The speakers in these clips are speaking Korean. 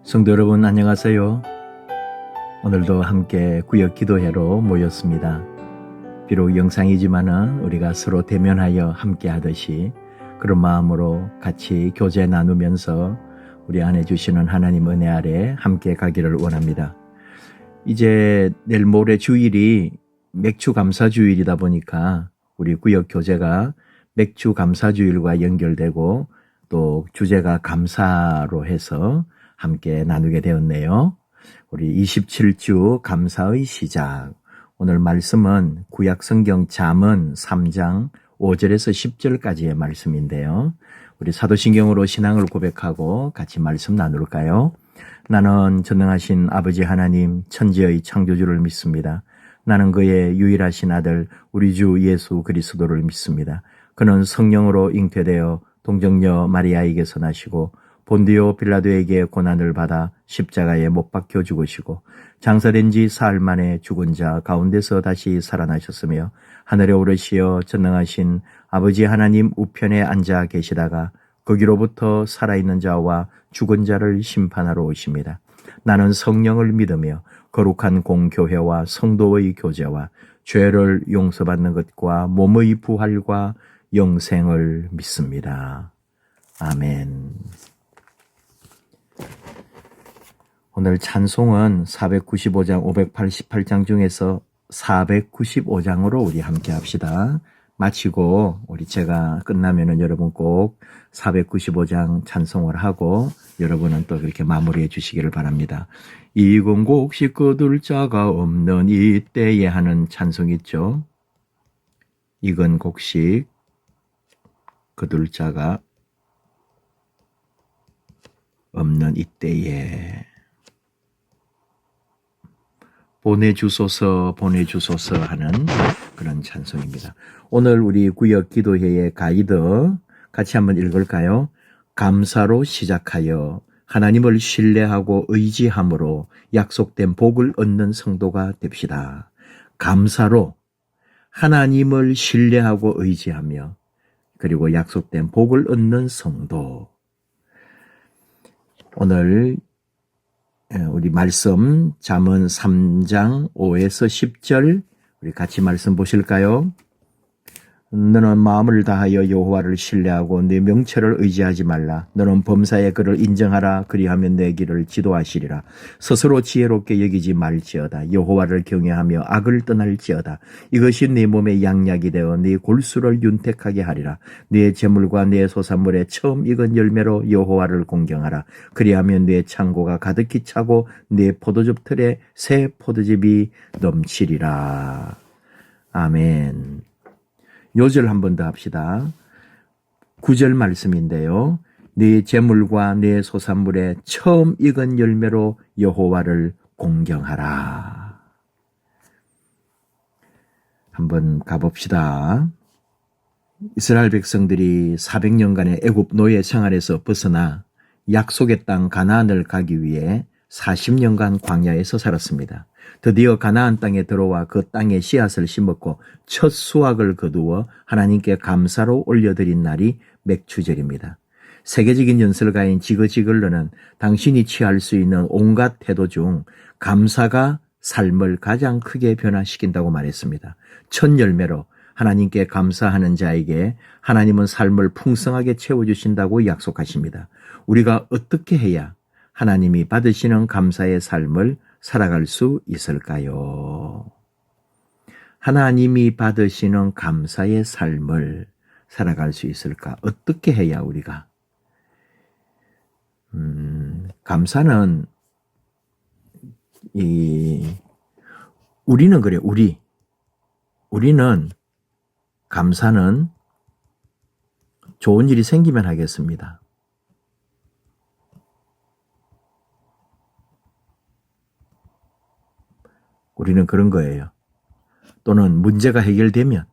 성도 여러분 안녕하세요. 오늘도 함께 구역 기도회로 모였습니다. 비록 영상이지만은 우리가 서로 대면하여 함께 하듯이 그런 마음으로 같이 교제 나누면서 우리 안에 주시는 하나님 은혜 아래 함께 가기를 원합니다. 이제 내일 모레 주일이 맥주 감사 주일이다 보니까 우리 구역 교제가 맥주 감사 주일과 연결되고 또 주제가 감사로 해서 함께 나누게 되었네요. 우리 27주 감사의 시작. 오늘 말씀은 구약 성경 잠언 3장 5절에서 10절까지의 말씀인데요. 우리 사도신경으로 신앙을 고백하고 같이 말씀 나눌까요? 나는 전능하신 아버지 하나님 천지의 창조주를 믿습니다. 나는 그의 유일하신 아들 우리 주 예수 그리스도를 믿습니다. 그는 성령으로 잉태되어 동정녀 마리아에게서 나시고 본디오 빌라도에게 고난을 받아 십자가에 못 박혀 죽으시고 장사된 지 사흘 만에 죽은 자 가운데서 다시 살아나셨으며 하늘에 오르시어 전능하신 아버지 하나님 우편에 앉아 계시다가 거기로부터 살아있는 자와 죽은 자를 심판하러 오십니다. 나는 성령을 믿으며 거룩한 공교회와 성도의 교제와 죄를 용서받는 것과 몸의 부활과 영생을 믿습니다. 아멘. 오늘 찬송은 495장, 588장 중에서 495장으로 우리 함께 합시다. 마치고 우리 제가 끝나면은 여러분 꼭 495장 찬송을 하고 여러분은 또 그렇게 마무리해 주시기를 바랍니다. 이건 곡식 거둘 자가 없는 이때에 하는 찬송 있죠. 이건 곡식 거둘 자가 없는 이때에 보내주소서 보내주소서 하는 그런 찬송입니다. 오늘 우리 구역 기도회의 가이드 같이 한번 읽을까요? 감사로 시작하여 하나님을 신뢰하고 의지함으로 약속된 복을 얻는 성도가 됩시다. 감사로 하나님을 신뢰하고 의지하며 그리고 약속된 복을 얻는 성도. 오늘 우리 말씀 잠언 3장 5에서 10절 우리 같이 말씀 보실까요? 너는 마음을 다하여 여호와를 신뢰하고 네 명철을 의지하지 말라. 너는 범사에 그를 인정하라. 그리하면 내 길을 지도하시리라. 스스로 지혜롭게 여기지 말지어다. 여호와를 경외하며 악을 떠날지어다. 이것이 네 몸의 양약이 되어 네 골수를 윤택하게 하리라. 네 재물과 네 소산물에 처음 익은 열매로 여호와를 공경하라. 그리하면 네 창고가 가득히 차고 네 포도즙 틀에 새 포도즙이 넘치리라. 아멘. 요절 한 번 더 합시다. 9절 말씀인데요. 네 재물과 네 소산물에 처음 익은 열매로 여호와를 공경하라. 한번 가봅시다. 이스라엘 백성들이 400년간의 애굽 노예 생활에서 벗어나 약속의 땅 가나안을 가기 위해 40년간 광야에서 살았습니다. 드디어 가나안 땅에 들어와 그 땅에 씨앗을 심었고 첫 수확을 거두어 하나님께 감사로 올려드린 날이 맥추절입니다. 세계적인 연설가인 지거지글러는 당신이 취할 수 있는 온갖 태도 중 감사가 삶을 가장 크게 변화시킨다고 말했습니다. 첫 열매로 하나님께 감사하는 자에게 하나님은 삶을 풍성하게 채워주신다고 약속하십니다. 우리가 어떻게 해야 하나님이 받으시는 감사의 삶을 살아갈 수 있을까요? 하나님이 받으시는 감사의 삶을 살아갈 수 있을까? 어떻게 해야 우리가? 감사는 우리는 그래. 우리는 감사는 좋은 일이 생기면 하겠습니다. 우리는 그런 거예요. 또는 문제가 해결되면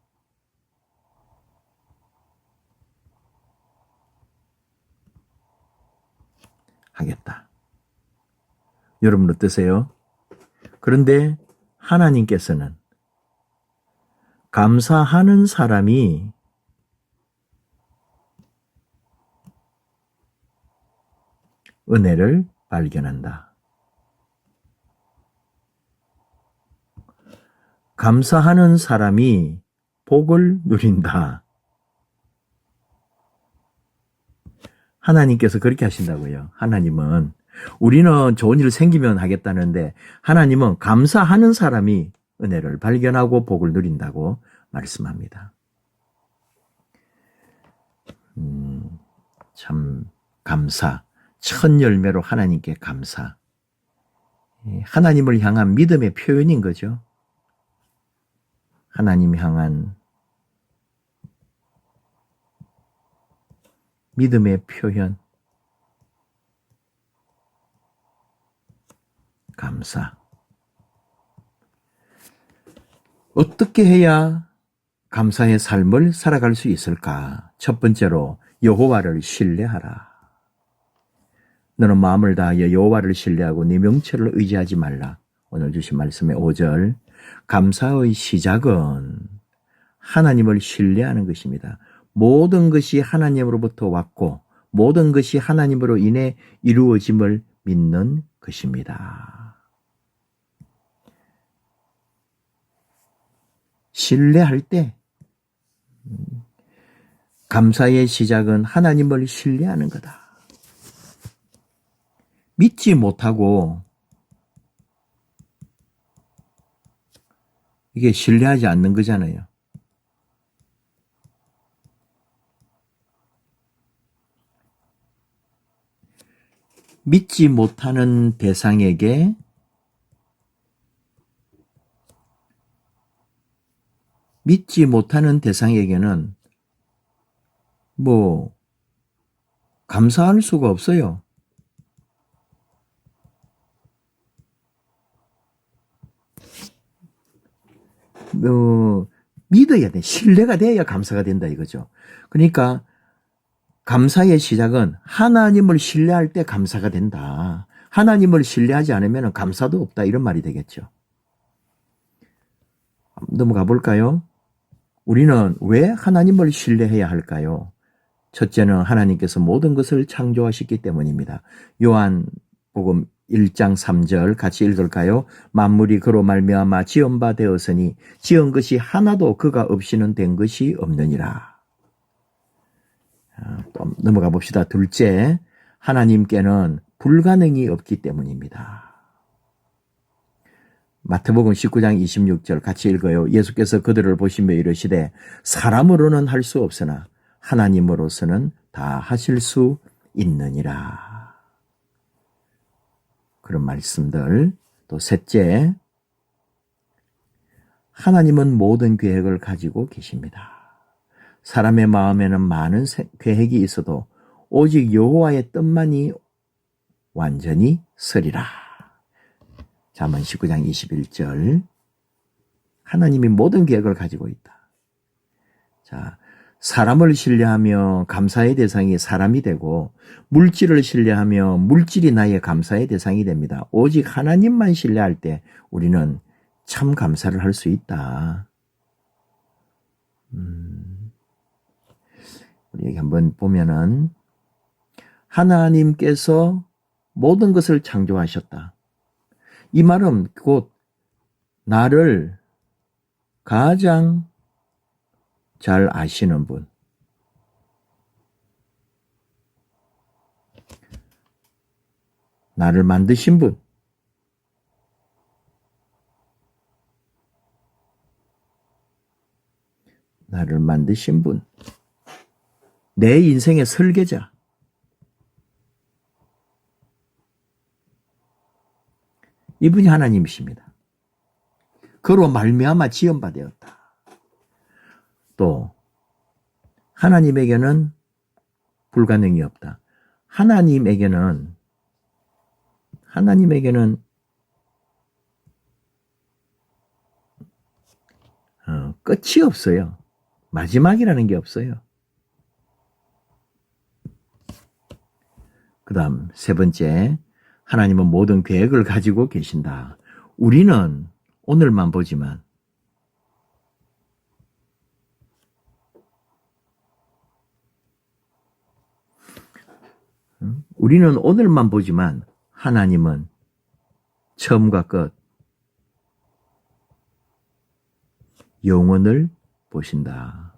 하겠다. 여러분 어떠세요? 그런데 하나님께서는 감사하는 사람이 은혜를 발견한다. 감사하는 사람이 복을 누린다. 하나님께서 그렇게 하신다고요. 하나님은 우리는 좋은 일 생기면 하겠다는데 하나님은 감사하는 사람이 은혜를 발견하고 복을 누린다고 말씀합니다. 참 감사, 첫 열매로 하나님께 감사. 하나님을 향한 믿음의 표현인 거죠. 하나님 향한 믿음의 표현. 감사. 어떻게 해야 감사의 삶을 살아갈 수 있을까? 첫 번째로 여호와를 신뢰하라. 너는 마음을 다하여 여호와를 신뢰하고 네 명철을 의지하지 말라. 오늘 주신 말씀의 5절. 감사의 시작은 하나님을 신뢰하는 것입니다. 모든 것이 하나님으로부터 왔고 모든 것이 하나님으로 인해 이루어짐을 믿는 것입니다. 신뢰할 때 감사의 시작은 하나님을 신뢰하는 거다. 믿지 못하고 이게 신뢰하지 않는 거잖아요. 믿지 못하는 대상에게 는 감사할 수가 없어요. 믿어야 돼. 신뢰가 돼야 감사가 된다 이거죠. 그러니까 감사의 시작은 하나님을 신뢰할 때 감사가 된다. 하나님을 신뢰하지 않으면 감사도 없다 이런 말이 되겠죠. 넘어가 볼까요? 우리는 왜 하나님을 신뢰해야 할까요? 첫째는 하나님께서 모든 것을 창조하셨기 때문입니다. 요한복음 1장 3절 같이 읽을까요? 만물이 그로 말미암아 지은 바 되었으니 지은 것이 하나도 그가 없이는 된 것이 없느니라. 또 넘어가 봅시다. 둘째, 하나님께는 불가능이 없기 때문입니다. 마태복음 19장 26절 같이 읽어요. 예수께서 그들을 보시며 이르시되 사람으로는 할 수 없으나 하나님으로서는 다 하실 수 있느니라. 그런 말씀들. 또 셋째, 하나님은 모든 계획을 가지고 계십니다. 사람의 마음에는 많은 계획이 있어도 오직 여호와의 뜻만이 완전히 서리라. 잠언 19장 21절. 하나님이 모든 계획을 가지고 있다. 자, 사람을 신뢰하며 감사의 대상이 사람이 되고 물질을 신뢰하며 물질이 나의 감사의 대상이 됩니다. 오직 하나님만 신뢰할 때 우리는 참 감사를 할 수 있다. 우리 여기 한번 보면은 하나님께서 모든 것을 창조하셨다. 이 말은 곧 나를 가장 잘 아시는 분, 나를 만드신 분, 내 인생의 설계자, 이분이 하나님이십니다. 그로 말미암아 지은 바 되었다. 또 하나님에게는 불가능이 없다. 하나님에게는 끝이 없어요. 마지막이라는 게 없어요. 그 다음 세 번째, 하나님은 모든 계획을 가지고 계신다. 우리는 오늘만 보지만 하나님은 처음과 끝, 영혼을 보신다.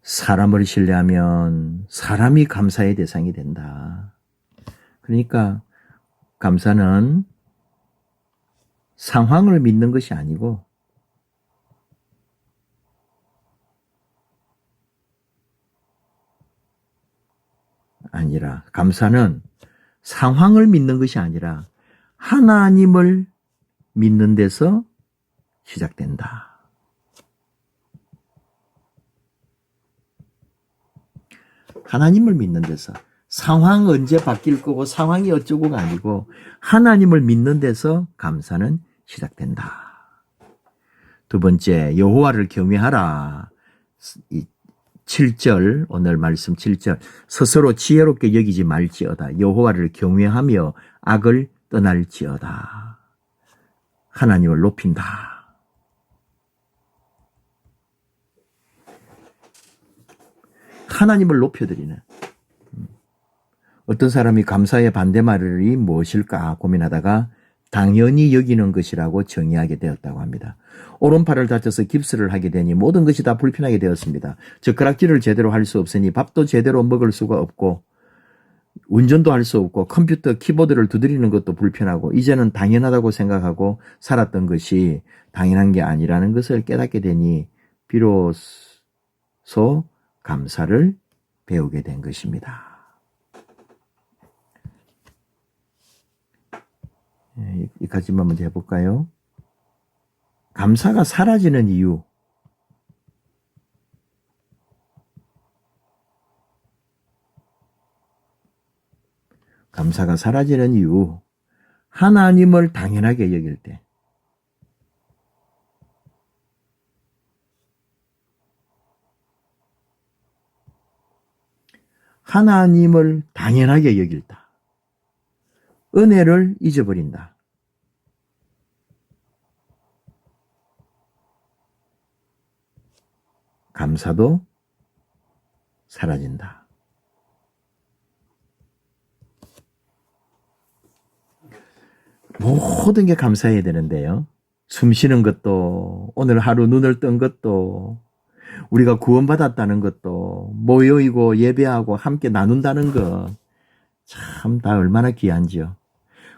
사람을 신뢰하면 사람이 감사의 대상이 된다. 그러니까 감사는 상황을 믿는 것이 아니고 감사는 상황을 믿는 것이 아니라 하나님을 믿는 데서 시작된다. 하나님을 믿는 데서. 상황 언제 바뀔 거고 상황이 어쩌고가 아니고 하나님을 믿는 데서 감사는 시작된다. 두 번째, 여호와를 경외하라. 7절, 오늘 말씀 7절. 스스로 지혜롭게 여기지 말지어다. 여호와를 경외하며 악을 떠날지어다. 하나님을 높인다. 하나님을 높여드리는. 어떤 사람이 감사의 반대말이 무엇일까 고민하다가 당연히 여기는 것이라고 정의하게 되었다고 합니다. 오른팔을 다쳐서 깁스를 하게 되니 모든 것이 다 불편하게 되었습니다. 젓가락질을 제대로 할 수 없으니 밥도 제대로 먹을 수가 없고 운전도 할 수 없고 컴퓨터 키보드를 두드리는 것도 불편하고 이제는 당연하다고 생각하고 살았던 것이 당연한 게 아니라는 것을 깨닫게 되니 비로소 감사를 배우게 된 것입니다. 여기까지만 먼저 해볼까요? 감사가 사라지는 이유. 감사가 사라지는 이유. 하나님을 당연하게 여길 때. 하나님을 당연하게 여길다. 은혜를 잊어버린다. 감사도 사라진다. 모든 게 감사해야 되는데요. 숨 쉬는 것도, 오늘 하루 눈을 뜬 것도, 우리가 구원받았다는 것도, 모여이고 예배하고 함께 나눈다는 것, 참 다 얼마나 귀한지요.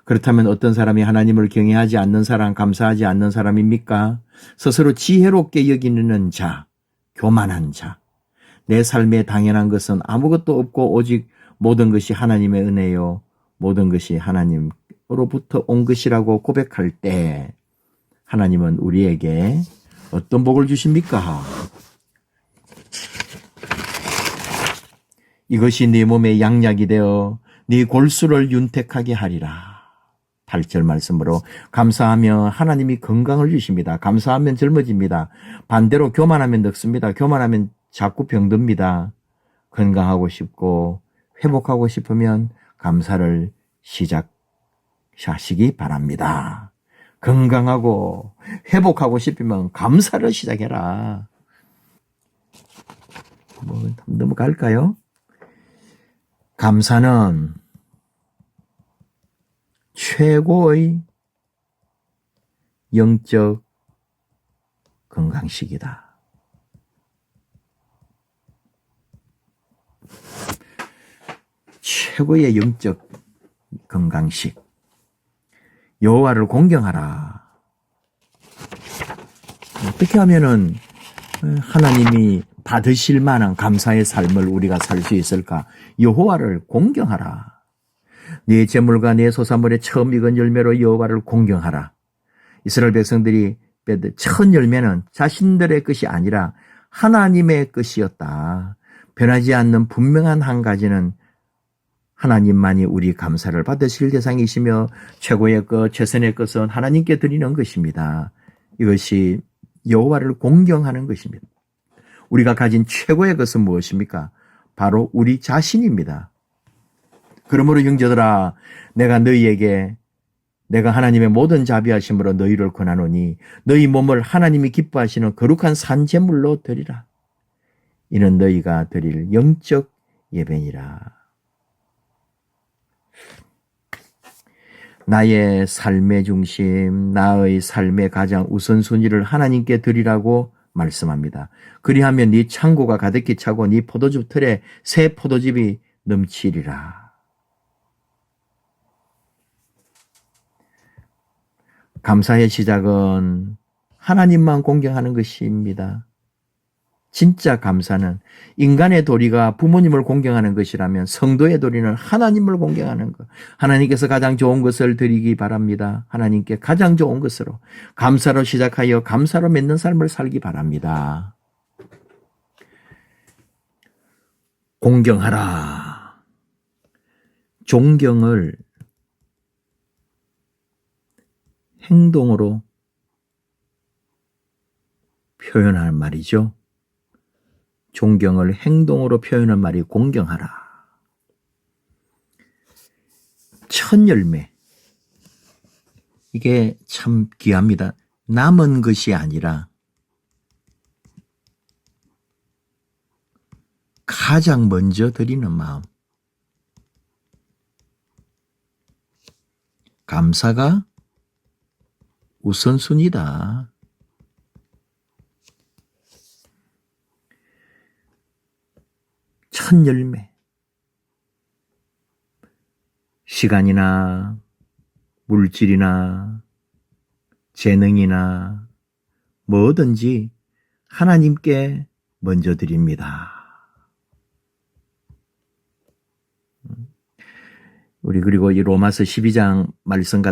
그렇다면 어떤 사람이 하나님을 경외하지 않는 사람, 감사하지 않는 사람입니까? 스스로 지혜롭게 여기는 자, 교만한 자. 내 삶에 당연한 것은 아무것도 없고 오직 모든 것이 하나님의 은혜요. 모든 것이 하나님으로부터 온 것이라고 고백할 때 하나님은 우리에게 어떤 복을 주십니까? 이것이 네 몸에 양약이 되어 네 골수를 윤택하게 하리라. 8절 말씀으로 감사하면 하나님이 건강을 주십니다. 감사하면 젊어집니다. 반대로 교만하면 늙습니다. 교만하면 자꾸 병듭니다. 건강하고 싶고 회복하고 싶으면 감사를 시작하시기 바랍니다. 건강하고 회복하고 싶으면 감사를 시작해라. 넘어갈까요? 감사는 최고의 영적 건강식이다. 최고의 영적 건강식. 여호와를 공경하라. 어떻게 하면은 하나님이 받으실 만한 감사의 삶을 우리가 살 수 있을까? 여호와를 공경하라. 네 재물과 네 소산물의 처음 익은 열매로 여호와를 공경하라. 이스라엘 백성들이 맺은 첫 열매는 자신들의 것이 아니라 하나님의 것이었다. 변하지 않는 분명한 한 가지는 하나님만이 우리 감사를 받으실 대상이시며 최고의 것, 최선의 것은 하나님께 드리는 것입니다. 이것이 여호와를 공경하는 것입니다. 우리가 가진 최고의 것은 무엇입니까? 바로 우리 자신입니다. 그러므로 형제들아, 내가 하나님의 모든 자비하심으로 너희를 권하노니 너희 몸을 하나님이 기뻐하시는 거룩한 산제물로 드리라. 이는 너희가 드릴 영적 예배니라. 나의 삶의 중심, 나의 삶의 가장 우선순위를 하나님께 드리라고 말씀합니다. 그리하면 네 창고가 가득히 차고 네 포도즙 틀에 새 포도즙이 넘치리라. 감사의 시작은 하나님만 공경하는 것입니다. 진짜 감사는 인간의 도리가 부모님을 공경하는 것이라면 성도의 도리는 하나님을 공경하는 것. 하나님께서 가장 좋은 것을 드리기 바랍니다. 하나님께 가장 좋은 것으로 감사로 시작하여 감사로 맺는 삶을 살기 바랍니다. 공경하라. 존경을 행동으로 표현하는 말이죠. 존경을 행동으로 표현한 말이 공경하라. 첫 열매. 이게 참 귀합니다. 남은 것이 아니라 가장 먼저 드리는 마음. 감사가 우선순위다. 첫 열매. 시간이나 물질이나 재능이나 뭐든지 하나님께 먼저 드립니다. 우리 그리고 이 로마서 12장 말씀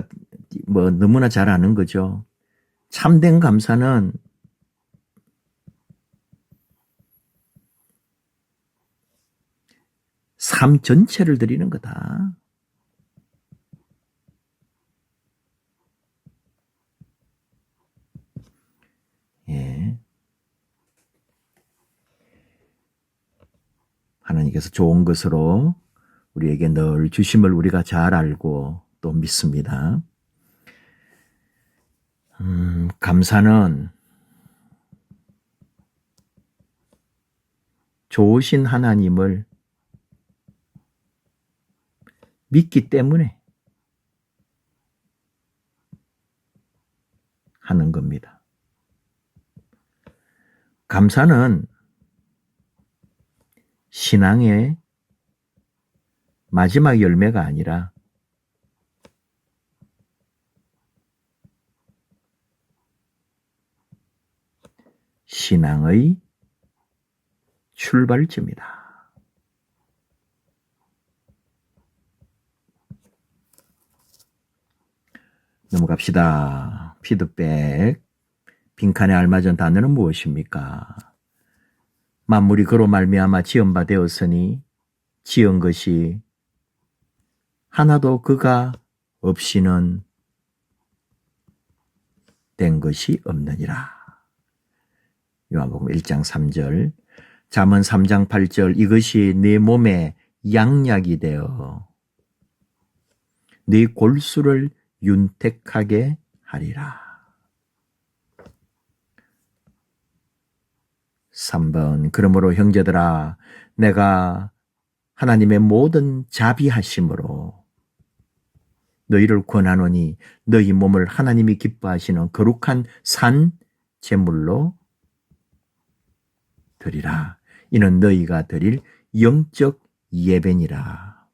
너무나 잘 아는 거죠. 참된 감사는 삶 전체를 드리는 거다. 예. 하나님께서 좋은 것으로 우리에게 늘 주심을 우리가 잘 알고 또 믿습니다. 감사는 좋으신 하나님을 믿기 때문에 하는 겁니다. 감사는 신앙의 마지막 열매가 아니라 신앙의 출발점이다. 넘어갑시다. 피드백. 빈칸에 알맞은 단어는 무엇입니까? 만물이 그로 말미암아 지은 바 되었으니 지은 것이 하나도 그가 없이는 된 것이 없느니라. 요한복음 1장 3절, 잠언 3장 8절, 이것이 네 몸에 양약이 되어 네 골수를 윤택하게 하리라. 3번, 그러므로 형제들아, 내가 하나님의 모든 자비하심으로 너희를 권하노니 너희 몸을 하나님이 기뻐하시는 거룩한 산 제물로 드리라. 이는 너희가 드릴 영적 예배니라.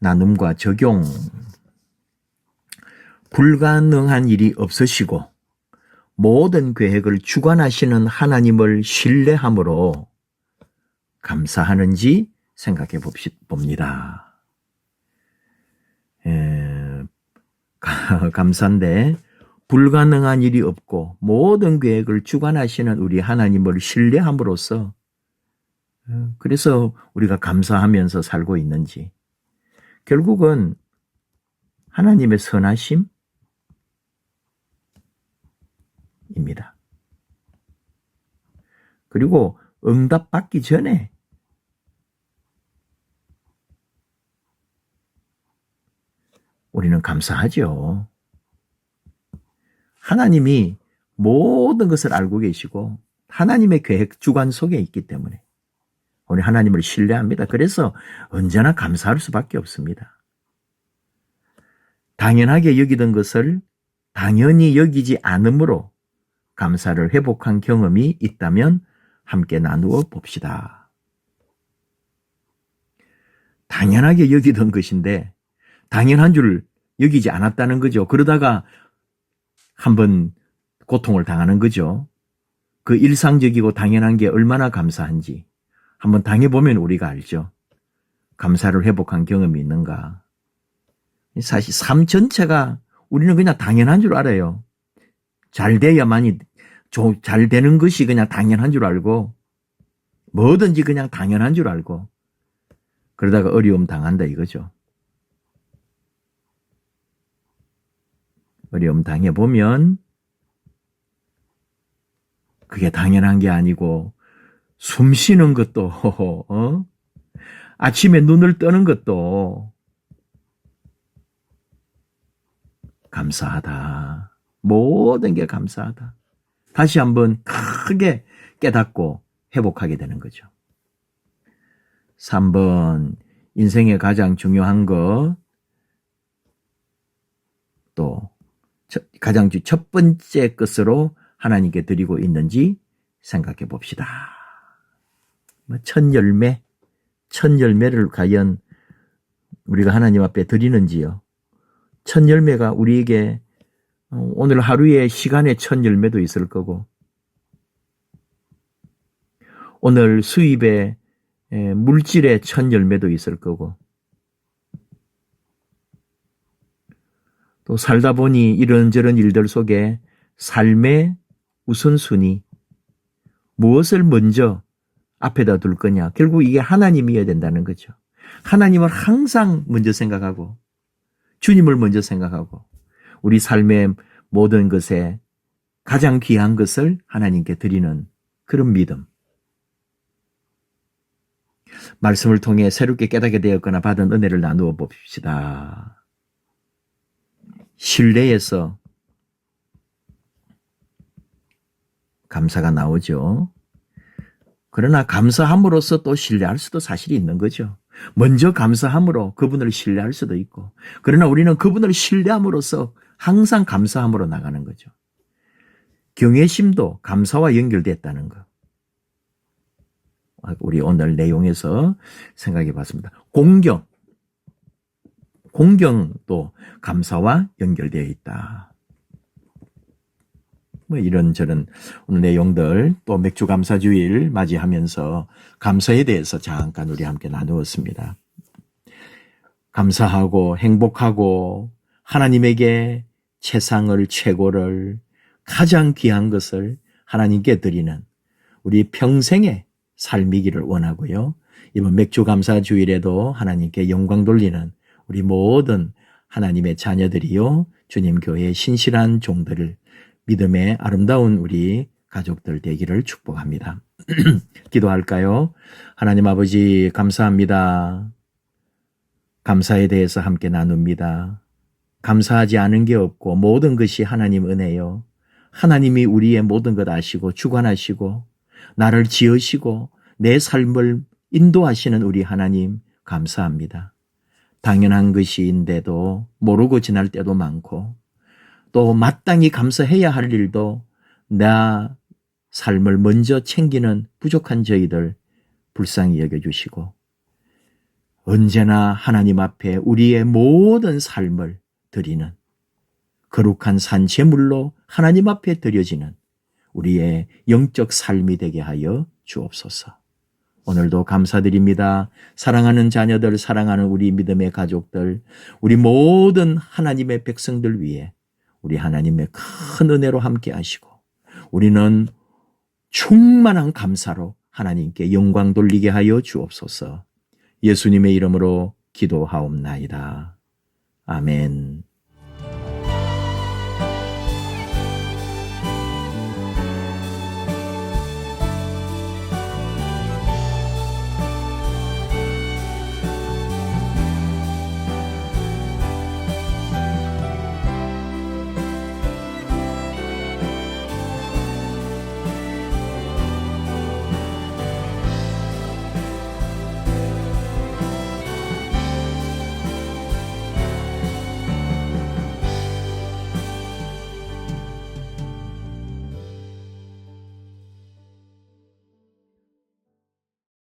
나눔과 적용. 불가능한 일이 없으시고 모든 계획을 주관하시는 하나님을 신뢰함으로 감사하는지 생각해 봅니다. 감사인데 불가능한 일이 없고 모든 계획을 주관하시는 우리 하나님을 신뢰함으로써 그래서 우리가 감사하면서 살고 있는지 결국은 하나님의 선하심입니다. 그리고 응답받기 전에 우리는 감사하죠. 하나님이 모든 것을 알고 계시고 하나님의 계획 주관 속에 있기 때문에 우리 하나님을 신뢰합니다. 그래서 언제나 감사할 수밖에 없습니다. 당연하게 여기던 것을 당연히 여기지 않음으로 감사를 회복한 경험이 있다면 함께 나누어 봅시다. 당연하게 여기던 것인데 당연한 줄 여기지 않았다는 거죠. 그러다가 한번 고통을 당하는 거죠. 그 일상적이고 당연한 게 얼마나 감사한지 한번 당해보면 우리가 알죠. 감사를 회복한 경험이 있는가. 사실 삶 전체가 우리는 그냥 당연한 줄 알아요. 잘 돼야만이 잘 되는 것이 그냥 당연한 줄 알고 뭐든지 그냥 당연한 줄 알고 그러다가 어려움 당한다 이거죠. 어려움 당해보면 그게 당연한 게 아니고 숨 쉬는 것도 아침에 눈을 뜨는 것도 감사하다. 모든 게 감사하다. 다시 한번 크게 깨닫고 회복하게 되는 거죠. 3번 인생의 가장 중요한 것 또 가장 첫 번째 것으로 하나님께 드리고 있는지 생각해 봅시다. 첫 열매를 과연 우리가 하나님 앞에 드리는지요. 첫 열매가 우리에게 오늘 하루의 시간의 첫 열매도 있을 거고 오늘 수입의 물질의 첫 열매도 있을 거고 또 살다 보니 이런저런 일들 속에 삶의 우선순위 무엇을 먼저 앞에다 둘 거냐. 결국 이게 하나님이어야 된다는 거죠. 하나님을 항상 먼저 생각하고 주님을 먼저 생각하고 우리 삶의 모든 것에 가장 귀한 것을 하나님께 드리는 그런 믿음. 말씀을 통해 새롭게 깨닫게 되었거나 받은 은혜를 나누어 봅시다. 신뢰에서 감사가 나오죠. 그러나 감사함으로써 또 신뢰할 수도 사실이 있는 거죠. 먼저 감사함으로 그분을 신뢰할 수도 있고 그러나 우리는 그분을 신뢰함으로써 항상 감사함으로 나가는 거죠. 경외심도 감사와 연결됐다는 것. 우리 오늘 내용에서 생각해 봤습니다. 공경도 감사와 연결되어 있다. 이런저런 오늘 내용들 또 맥주 감사주일 맞이하면서 감사에 대해서 잠깐 우리 함께 나누었습니다. 감사하고 행복하고 하나님에게 최상을 최고를 가장 귀한 것을 하나님께 드리는 우리 평생의 삶이기를 원하고요. 이번 맥주 감사주일에도 하나님께 영광 돌리는 우리 모든 하나님의 자녀들이요. 주님 교회의 신실한 종들을 믿음의 아름다운 우리 가족들 되기를 축복합니다. 기도할까요? 하나님 아버지 감사합니다. 감사에 대해서 함께 나눕니다. 감사하지 않은 게 없고 모든 것이 하나님 은혜요. 하나님이 우리의 모든 것 아시고 주관하시고 나를 지으시고 내 삶을 인도하시는 우리 하나님 감사합니다. 당연한 것인데도 모르고 지날 때도 많고 또 마땅히 감사해야 할 일도 나 삶을 먼저 챙기는 부족한 저희들 불쌍히 여겨주시고 언제나 하나님 앞에 우리의 모든 삶을 드리는 거룩한 산제물로 하나님 앞에 드려지는 우리의 영적 삶이 되게 하여 주옵소서. 오늘도 감사드립니다. 사랑하는 자녀들, 사랑하는 우리 믿음의 가족들, 우리 모든 하나님의 백성들 위해 우리 하나님의 큰 은혜로 함께 하시고 우리는 충만한 감사로 하나님께 영광 돌리게 하여 주옵소서. 예수님의 이름으로 기도하옵나이다. 아멘.